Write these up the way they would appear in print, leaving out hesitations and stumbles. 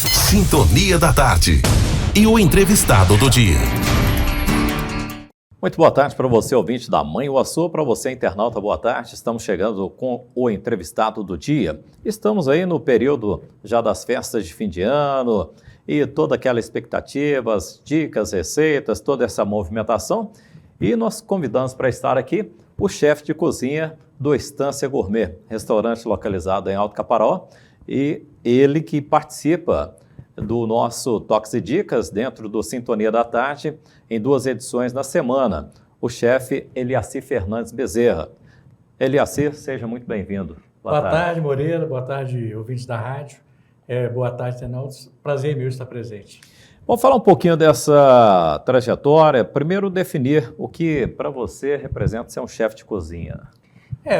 Sintonia da Tarde. E o entrevistado do dia. Muito boa tarde para você, ouvinte da Manhuaçu, para você, internauta, boa tarde. Estamos chegando com o entrevistado do dia. Estamos aí no período já das festas de fim de ano e toda aquela expectativa, as dicas, receitas, toda essa movimentação. E nós convidamos para estar aqui o chefe de cozinha do Estância Gourmet, restaurante localizado em Alto Caparaó, e ele que participa do nosso Toques e Dicas dentro do Sintonia da Tarde, em 2 edições na semana, o chefe Eliacir Fernandes Bezerra. Eliacir, seja muito bem-vindo. Boa tarde, Moreira. Boa tarde, ouvintes da rádio. Boa tarde, internautas. Prazer meu estar presente. Vamos falar um pouquinho dessa trajetória. Primeiro, definir o que para você representa ser um chefe de cozinha.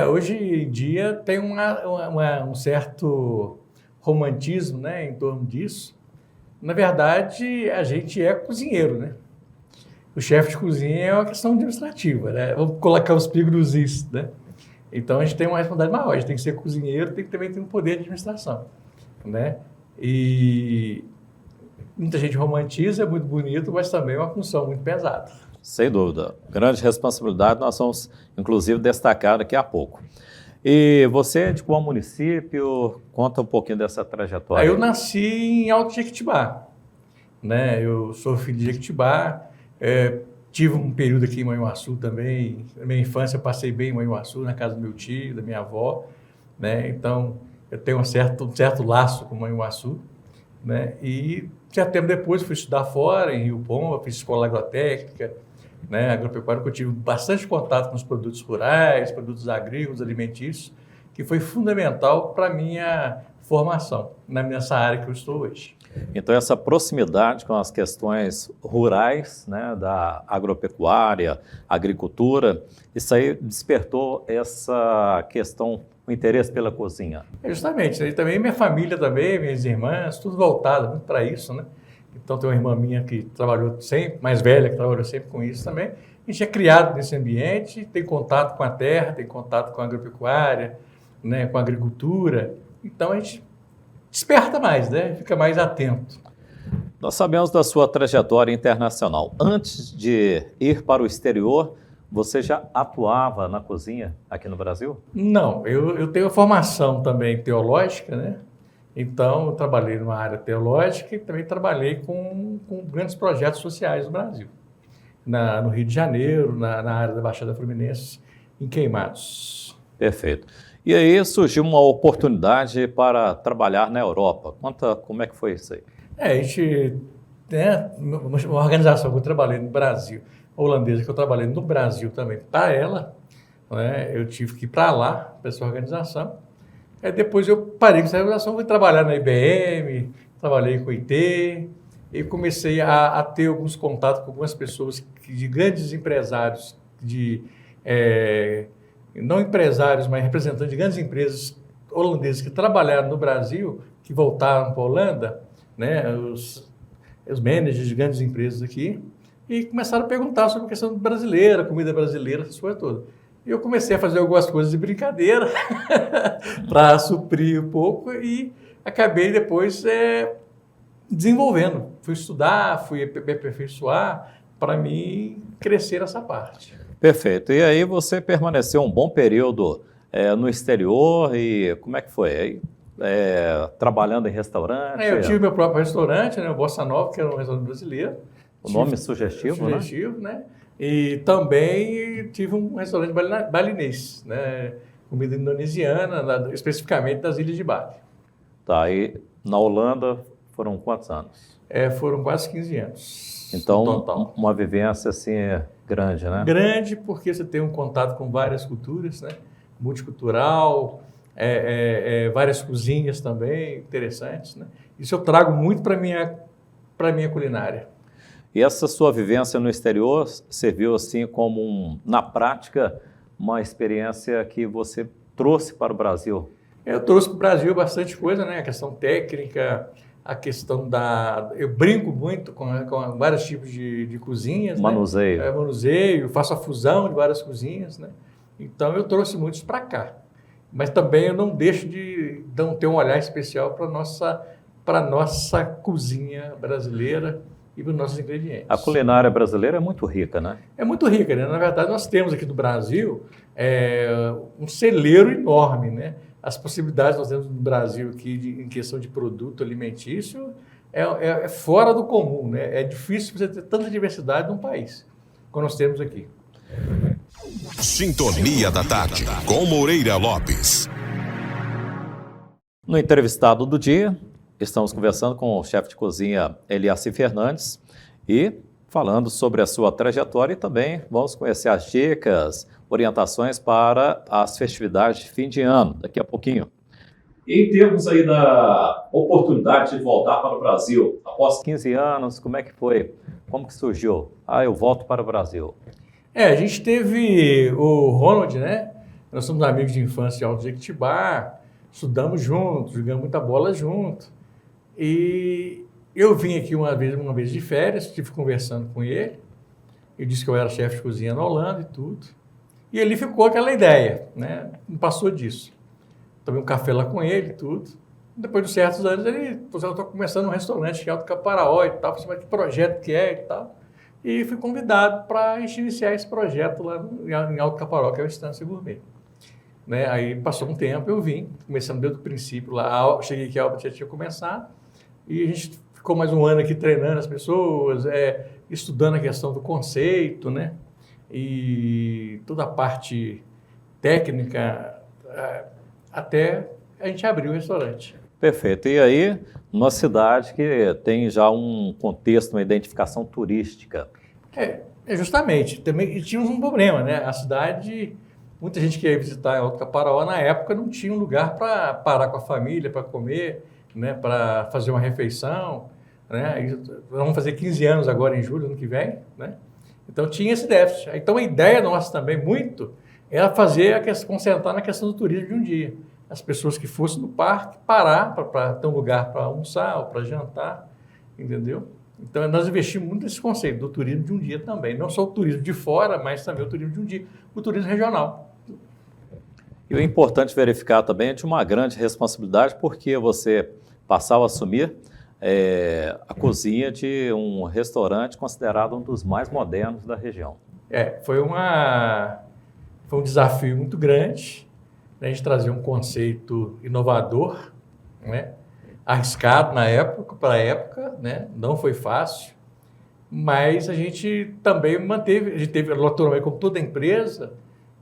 Hoje em dia tem um certo romantismo, né, em torno disso. Na verdade, a gente é cozinheiro, né? O chefe de cozinha é uma questão administrativa, né? Vamos colocar os pingos nos is, né? Então, a gente tem uma responsabilidade maior. A gente tem que ser cozinheiro, tem que também ter um poder de administração, né? E muita gente romantiza, é muito bonito, mas também é uma função muito pesada. Sem dúvida. Grande responsabilidade, nós vamos, inclusive, destacar daqui a pouco. E você é de qual município? Conta um pouquinho dessa trajetória. Eu nasci em Alto Jequitibá, né? Eu sou filho de Jequitibá, tive um período aqui em Manhuaçu também. Na minha infância, passei bem em Manhuaçu, na casa do meu tio, da minha avó, né? Então, eu tenho um certo laço com Manhuaçu, né? E, certo tempo depois, fui estudar fora, em Rio Pomba, fiz escola agrotécnica, né, agropecuária, que eu tive bastante contato com os produtos rurais, produtos agrícolas, alimentícios, que foi fundamental para a minha formação nessa área que eu estou hoje. Então, essa proximidade com as questões rurais, né, da agropecuária, agricultura, isso aí despertou essa questão, o interesse pela cozinha? Justamente, e também minha família também, minhas irmãs, tudo voltado muito para isso, né? Então, tem uma irmã minha que trabalhou sempre, mais velha, que trabalhou sempre com isso também. A gente é criado nesse ambiente, tem contato com a terra, tem contato com a agropecuária, né, com a agricultura. Então, a gente desperta mais, né? Fica mais atento. Nós sabemos da sua trajetória internacional. Antes de ir para o exterior, você já atuava na cozinha aqui no Brasil? Não, eu tenho formação também teológica, né? Então, eu trabalhei numa área teológica e também trabalhei com grandes projetos sociais no Brasil. No Rio de Janeiro, na área da Baixada Fluminense, em Queimados. Perfeito. E aí surgiu uma oportunidade para trabalhar na Europa. Conta como é que foi isso aí. A gente tem uma organização que eu trabalhei no Brasil, holandesa, que eu trabalhei no Brasil também para ela, né? Eu tive que ir para lá, para essa organização. Depois eu parei com essa organização, fui trabalhar na IBM, trabalhei com o IT e comecei a ter alguns contatos com algumas pessoas, de grandes empresários, não empresários, mas representantes de grandes empresas holandesas que trabalharam no Brasil, que voltaram para a Holanda, né, os managers de grandes empresas aqui, e começaram a perguntar sobre a questão brasileira, comida brasileira, essas coisas todas. E eu comecei a fazer algumas coisas de brincadeira para suprir um pouco e acabei depois desenvolvendo. Fui estudar, fui me aperfeiçoar para mim crescer essa parte. Perfeito. E aí você permaneceu um bom período no exterior e como é que foi? Trabalhando em restaurante? Eu tive meu próprio restaurante, né, o Bossa Nova, que era um restaurante brasileiro. O nome sugestivo, né? Sugestivo, né? E também tive um restaurante balinês, né? Comida indonesiana, especificamente das Ilhas de Bali. Tá, e na Holanda foram quantos anos? Foram quase 15 anos. Então, no total. Uma vivência assim grande, né? Grande, porque você tem um contato com várias culturas, né? Multicultural, várias cozinhas também interessantes, né? Isso eu trago muito para minha culinária. E essa sua vivência no exterior serviu assim como, na prática, uma experiência que você trouxe para o Brasil? Eu trouxe para o Brasil bastante coisa, né? A questão técnica, a questão eu brinco muito com vários tipos de cozinhas. Manuseio. Né? Manuseio, faço a fusão de várias cozinhas, né? Então, eu trouxe muitos para cá. Mas também eu não deixo de ter um olhar especial para a nossa para a nossa cozinha brasileira e para os nossos ingredientes. A culinária brasileira é muito rica, né? É muito rica, né? Na verdade, nós temos aqui no Brasil um celeiro enorme, né? As possibilidades que nós temos no Brasil aqui em questão de produto alimentício é fora do comum, né? É difícil você ter tanta diversidade num país, como nós temos aqui. Sintonia da Tarde, com Moreira Lopes. No entrevistado do dia, estamos conversando com o chefe de cozinha Eliaci Fernandes e falando sobre a sua trajetória e também vamos conhecer as dicas, orientações para as festividades de fim de ano, daqui a pouquinho. Em termos aí da oportunidade de voltar para o Brasil, após 15 anos, como é que foi? Como que surgiu? Eu volto para o Brasil. A gente teve o Ronald, né? Nós somos amigos de infância de Alto Jequitibá, estudamos juntos, jogamos muita bola junto. E eu vim aqui uma vez de férias, estive conversando com ele. Ele disse que eu era chefe de cozinha na Holanda e tudo. E ali ficou aquela ideia, né? Não passou disso. Tomei um café lá com ele e tudo. Depois de certos anos, ele falou: eu estou começando um restaurante em Alto Caparaó e tal. Falei: mas que projeto que é e tal? E fui convidado para iniciar esse projeto lá em Alto Caparaó, que é o Estância Gourmet. Né? Aí passou um tempo, eu vim, começando desde o princípio lá, cheguei aqui, a obra já tinha começado, e a gente ficou mais um ano aqui treinando as pessoas, estudando a questão do conceito, né? E toda a parte técnica, até a gente abriu o restaurante. Perfeito. E aí, numa cidade que tem já um contexto, uma identificação turística. Justamente. Também tínhamos um problema, né? A cidade, muita gente que ia visitar Alto Caparaó, na época, não tinha um lugar para parar com a família, para comer, né? Para fazer uma refeição, né? E vamos fazer 15 anos agora em julho, ano que vem, né? Então, tinha esse déficit. Então, a ideia nossa também, muito, era concentrar na questão do turismo de um dia. As pessoas que fossem no parque parar para ter um lugar para almoçar ou para jantar, entendeu? Então, nós investimos muito nesse conceito do turismo de um dia também. Não só o turismo de fora, mas também o turismo de um dia, o turismo regional. E o importante verificar também é de uma grande responsabilidade, porque você passou a assumir a cozinha de um restaurante considerado um dos mais modernos da região. Foi um desafio muito grande. A gente trazia um conceito inovador, né? Arriscado para a época, né? Não foi fácil, mas a gente também manteve, a gente teve, naturalmente, como toda empresa,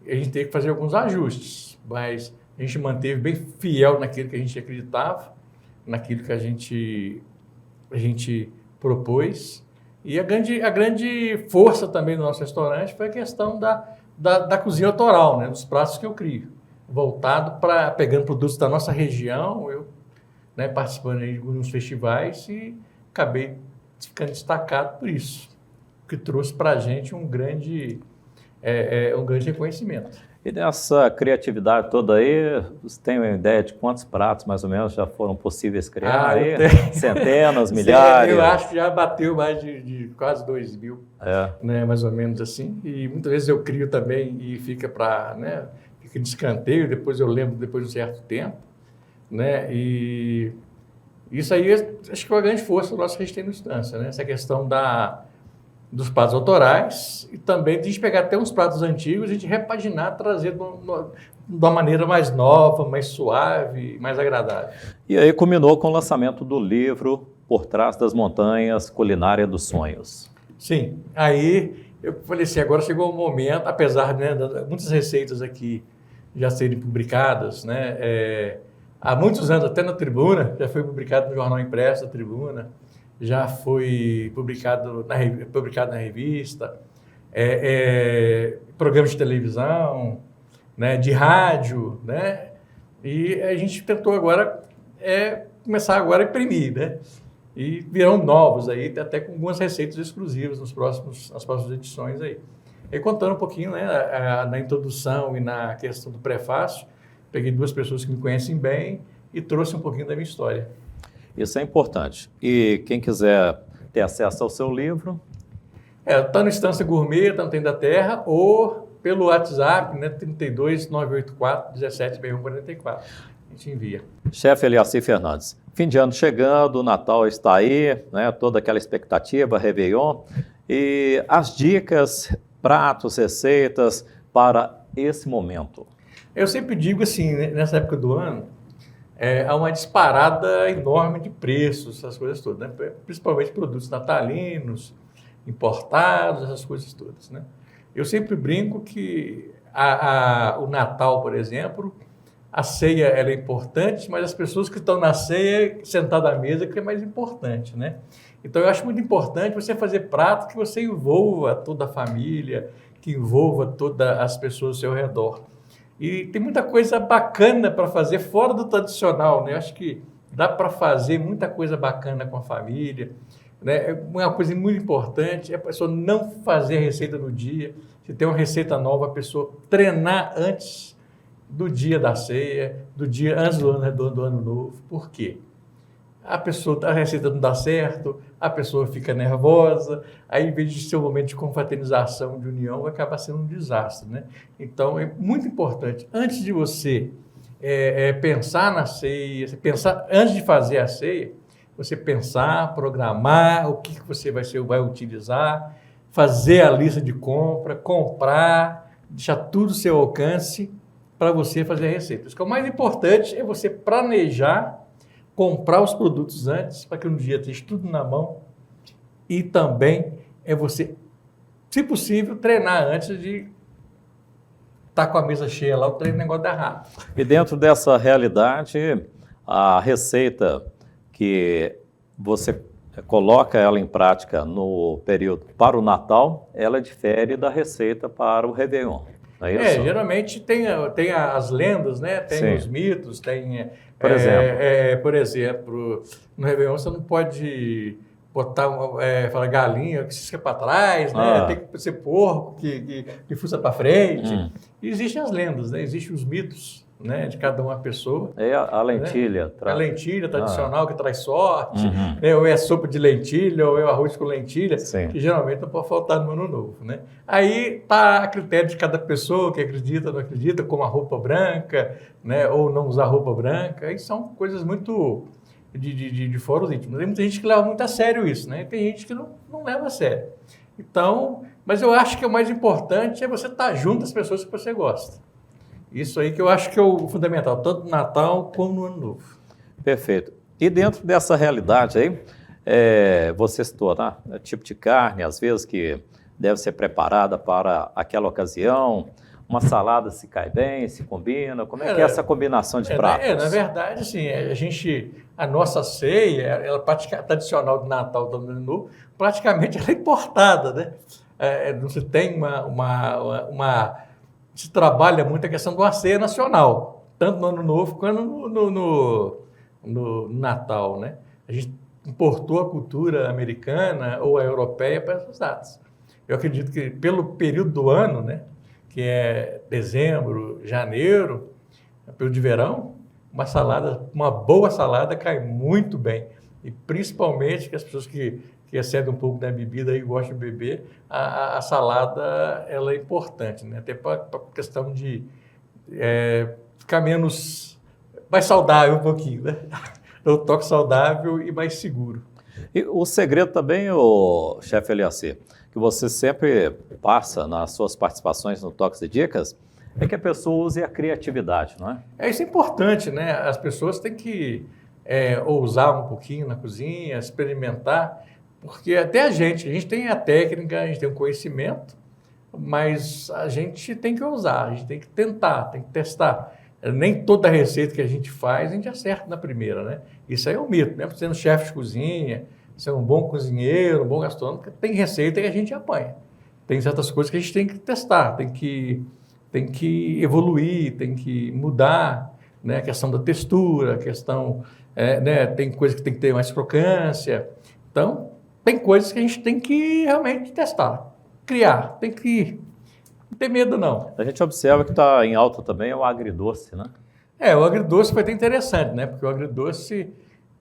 a gente teve que fazer alguns ajustes, mas a gente manteve bem fiel naquilo que a gente acreditava, naquilo que a gente propôs. E a grande força também do nosso restaurante foi a questão da cozinha autoral, né? Dos pratos que eu crio. Voltado pegando produtos da nossa região, eu, né, participando aí de alguns festivais e acabei ficando destacado por isso, que trouxe para a gente um grande reconhecimento. E nessa criatividade toda aí, você tem uma ideia de quantos pratos mais ou menos já foram possíveis criar aí? Centenas, milhares? Eu acho que já bateu mais de quase 2.000, né, mais ou menos assim, e muitas vezes eu crio também e fica de escanteio, depois eu lembro depois de um certo tempo, né? E isso aí acho que é uma grande força do nosso que a gente tem no Estância, né? Essa questão dos pratos autorais e também de a gente pegar até uns pratos antigos, a gente repaginar, trazer de uma maneira mais nova, mais suave, mais agradável. E aí culminou com o lançamento do livro Por Trás das Montanhas, Culinária dos Sonhos. Sim, aí eu falei assim, agora chegou o momento, apesar de muitas receitas aqui já serem publicadas, né? Há muitos anos, até na Tribuna, já foi publicado no Jornal Impresso da Tribuna, já foi publicado na revista, programas de televisão, né? De rádio, né? E a gente tentou agora começar agora a imprimir, né? E virão novos aí, até com algumas receitas exclusivas nas próximas edições aí. E contando um pouquinho, né, na introdução e na questão do prefácio, peguei duas pessoas que me conhecem bem e trouxe um pouquinho da minha história. Isso é importante. E quem quiser ter acesso ao seu livro? Está no Estância Gourmet, está no Tem da Terra, ou pelo WhatsApp, né, 32 984 17 6144. A gente envia. Chefe Eliaci Fernandes, Fim de ano chegando, o Natal está aí, né? Toda aquela expectativa, Réveillon. E as dicas, pratos, receitas para esse momento. Eu sempre digo assim, né, nessa época do ano, há uma disparada enorme de preços, essas coisas todas, né? Principalmente produtos natalinos, importados, essas coisas todas, né? Eu sempre brinco que o Natal, por exemplo, a ceia ela é importante, mas as pessoas que estão na ceia, sentadas à mesa, que é mais importante, né? Então, eu acho muito importante você fazer prato que você envolva toda a família, que envolva todas as pessoas ao seu redor. E tem muita coisa bacana para fazer fora do tradicional, né? Eu acho que dá para fazer muita coisa bacana com a família, né? Uma coisa muito importante é a pessoa não fazer receita no dia. Se tem uma receita nova, a pessoa treinar antes do dia da ceia, do dia antes do ano novo. Por quê? A receita não dá certo, a pessoa fica nervosa, aí em vez de ser um momento de confraternização, de união, vai acabar sendo um desastre, né? Então, é muito importante, antes de você pensar na ceia, antes de fazer a ceia, você pensar, programar o que você vai utilizar, fazer a lista de compra, comprar, deixar tudo ao seu alcance para você fazer a receita. O que é o mais importante é você planejar, comprar os produtos antes, para que um dia esteja tudo na mão, e também é você, se possível, treinar antes de estar com a mesa cheia lá, o negócio dá errado. E dentro dessa realidade, a receita que você coloca ela em prática no período para o Natal, ela difere da receita para o Réveillon. Não é isso? Geralmente tem as lendas, né? Tem Sim. os mitos, tem... Por exemplo, no Réveillon você não pode botar falar galinha que cisca para trás, né? Tem que ser porco que fuça para frente. E existem as lendas, né? Existem os mitos, né? De cada uma pessoa. É a lentilha. Né? A lentilha tradicional que traz sorte, né? Ou é sopa de lentilha, ou é o arroz com lentilha, Sim. que geralmente não pode faltar no ano novo, né? Aí está a critério de cada pessoa que acredita, não acredita, como a roupa branca, né? Ou não usar roupa branca. Aí são coisas muito de fora os íntimos. Tem muita gente que leva muito a sério isso, né? Tem gente que não leva a sério. Então, mas eu acho que o mais importante é você estar junto às pessoas que você gosta. Isso aí que eu acho que é o fundamental, tanto no Natal como no Ano Novo. Perfeito. E dentro dessa realidade aí, você citou, né? Tipo de carne, às vezes, que deve ser preparada para aquela ocasião, uma salada se cai bem, se combina, como é que é essa combinação de pratos? Na verdade, assim, a nossa ceia, ela tradicional do Natal, do Ano Novo, praticamente ela é importada, né? Você tem se trabalha muito a questão de uma ceia nacional, tanto no Ano Novo quanto no Natal, né? A gente importou a cultura americana ou a europeia para essas datas. Eu acredito que pelo período do ano, né, que é dezembro, janeiro, período de verão, uma boa salada cai muito bem. E principalmente que as pessoas que excedem um pouco da bebida e gostam de beber, a salada ela é importante, né? Até para questão de ficar mais saudável um pouquinho, né? O toque saudável e mais seguro. E o segredo também, o chefe Eliacir, que você sempre passa nas suas participações no Toques e Dicas, é que a pessoa use a criatividade, não é? Isso é importante, né? As pessoas têm que ousar um pouquinho na cozinha, experimentar, porque até a gente tem a técnica, a gente tem o conhecimento, mas a gente tem que ousar, a gente tem que tentar, tem que testar. Nem toda receita que a gente faz, a gente acerta na primeira, né? Isso aí é um mito, né? Sendo chefe de cozinha, ser um bom cozinheiro, um bom gastrônomo, tem receita que a gente apanha. Tem certas coisas que a gente tem que testar, tem que evoluir, tem que mudar, né? A questão da textura, a questão, né? Tem coisas que tem que ter mais crocância. Então, tem coisas que a gente tem que realmente testar, criar, tem que... Não tem medo, não. A gente observa que está em alta também o agridoce, né? O agridoce foi até interessante, né? Porque o agridoce,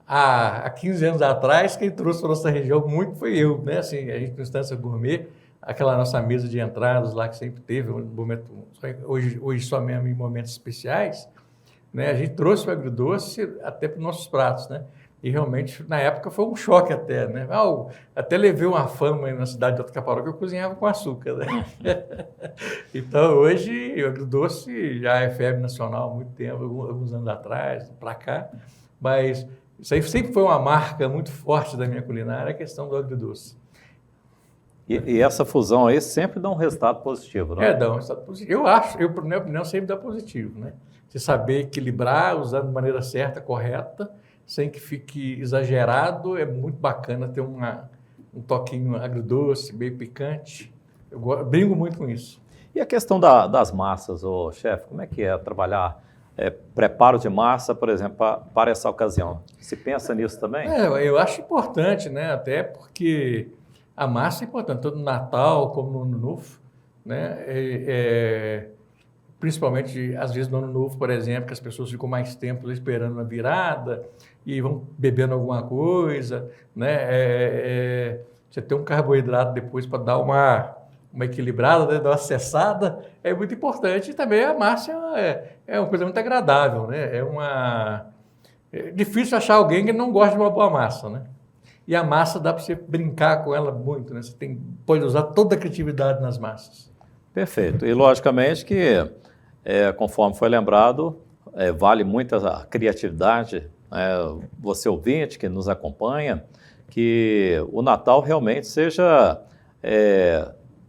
há 15 anos atrás, quem trouxe para a nossa região muito foi eu, né? Assim, a gente, no Instância Gourmet, aquela nossa mesa de entradas lá que sempre teve, um momento, hoje só mesmo em momentos especiais, né? A gente trouxe o agridoce até para os nossos pratos, né? E realmente, na época, foi um choque até, né? Até levei uma fama aí na cidade de Alto Caparaó que eu cozinhava com açúcar, né? Então, hoje, o agridoce já é febre nacional há muito tempo, alguns anos atrás, para cá. Mas isso aí sempre foi uma marca muito forte da minha culinária, a questão do agridoce. E essa fusão aí sempre dá um resultado positivo, não é? Dá um resultado positivo. Eu acho, na minha opinião, sempre dá positivo, né? Você saber equilibrar, usando de maneira certa, correta, sem que fique exagerado, é muito bacana ter um toquinho agridoce, meio picante. Eu brinco muito com isso. E a questão das massas, chefe, como é que é trabalhar preparo de massa, por exemplo, para essa ocasião? Se pensa nisso também? Eu acho importante, né? Até porque a massa é importante, tanto no Natal como no Ano Novo, né? Principalmente, às vezes, no Ano Novo, por exemplo, que as pessoas ficam mais tempo esperando a virada e vão bebendo alguma coisa, né? Você tem um carboidrato depois para dar uma equilibrada, né? Dar uma cessada, é muito importante. E também a massa é uma coisa muito agradável, né? É difícil achar alguém que não gosta de uma boa massa, né? E a massa dá para você brincar com ela muito, né? Você pode usar toda a criatividade nas massas. Perfeito. E, logicamente, que, conforme foi lembrado, vale muito a criatividade, você ouvinte que nos acompanha, que o Natal realmente seja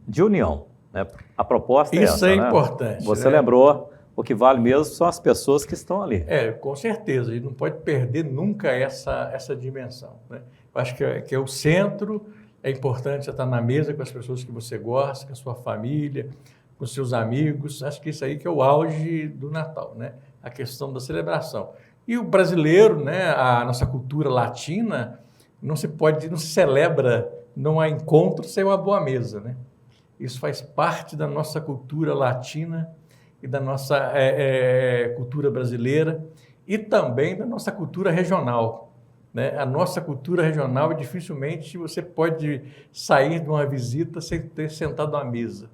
de união, né? A proposta é essa, Isso é né? importante. Você lembrou, o que vale mesmo são as pessoas que estão ali. Com certeza. A gente não pode perder nunca essa dimensão, né? Eu acho que é o centro, é importante você estar na mesa com as pessoas que você gosta, com a sua família, com seus amigos. Acho que isso aí que é o auge do Natal, né? A questão da celebração. E o brasileiro, né? A nossa cultura latina, não se celebra, não há encontro sem uma boa mesa, né? Isso faz parte da nossa cultura latina e da nossa cultura brasileira e também da nossa cultura regional, né? A nossa cultura regional, dificilmente você pode sair de uma visita sem ter sentado à mesa.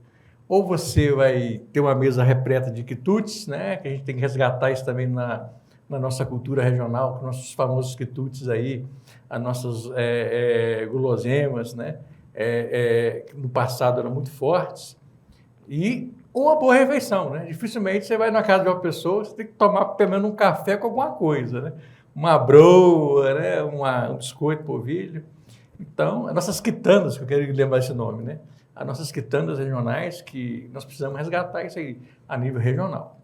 Ou você vai ter uma mesa repleta de quitutes, né? Que a gente tem que resgatar isso também na nossa cultura regional, com nossos famosos quitutes aí, as nossas guloseimas, né? Que no passado eram muito fortes. E uma boa refeição, né? Dificilmente você vai na casa de uma pessoa, você tem que tomar pelo menos um café com alguma coisa, né? Uma broa, né? Um biscoito polvilho. Então, as nossas quitandas, que eu quero lembrar esse nome, né? As nossas quitandas regionais, que nós precisamos resgatar isso aí a nível regional.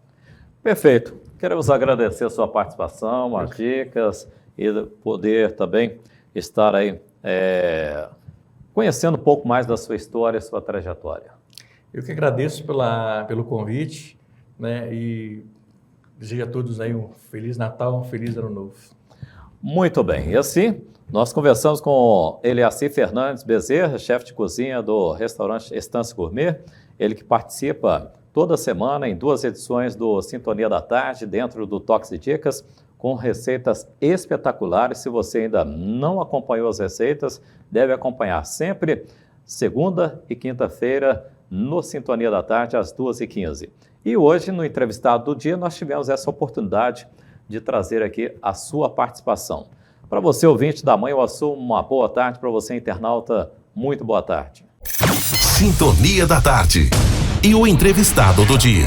Perfeito. Queremos agradecer a sua participação, as dicas e poder também estar aí conhecendo um pouco mais da sua história e sua trajetória. Eu que agradeço pelo convite, né? E desejo a todos aí um Feliz Natal, um Feliz Ano Novo. Muito bem. E assim, nós conversamos com Eliacir Fernandes Bezerra, chefe de cozinha do restaurante Estância Gourmet, ele que participa toda semana em 2 edições do Sintonia da Tarde, dentro do Toques e Dicas, com receitas espetaculares. Se você ainda não acompanhou as receitas, deve acompanhar sempre segunda e quinta-feira no Sintonia da Tarde, às 2h15. E hoje, no entrevistado do dia, nós tivemos essa oportunidade de trazer aqui a sua participação. Para você, ouvinte da Mãe Uaçu, uma boa tarde. Para você, internauta, muito boa tarde. Sintonia da Tarde. E o entrevistado do dia.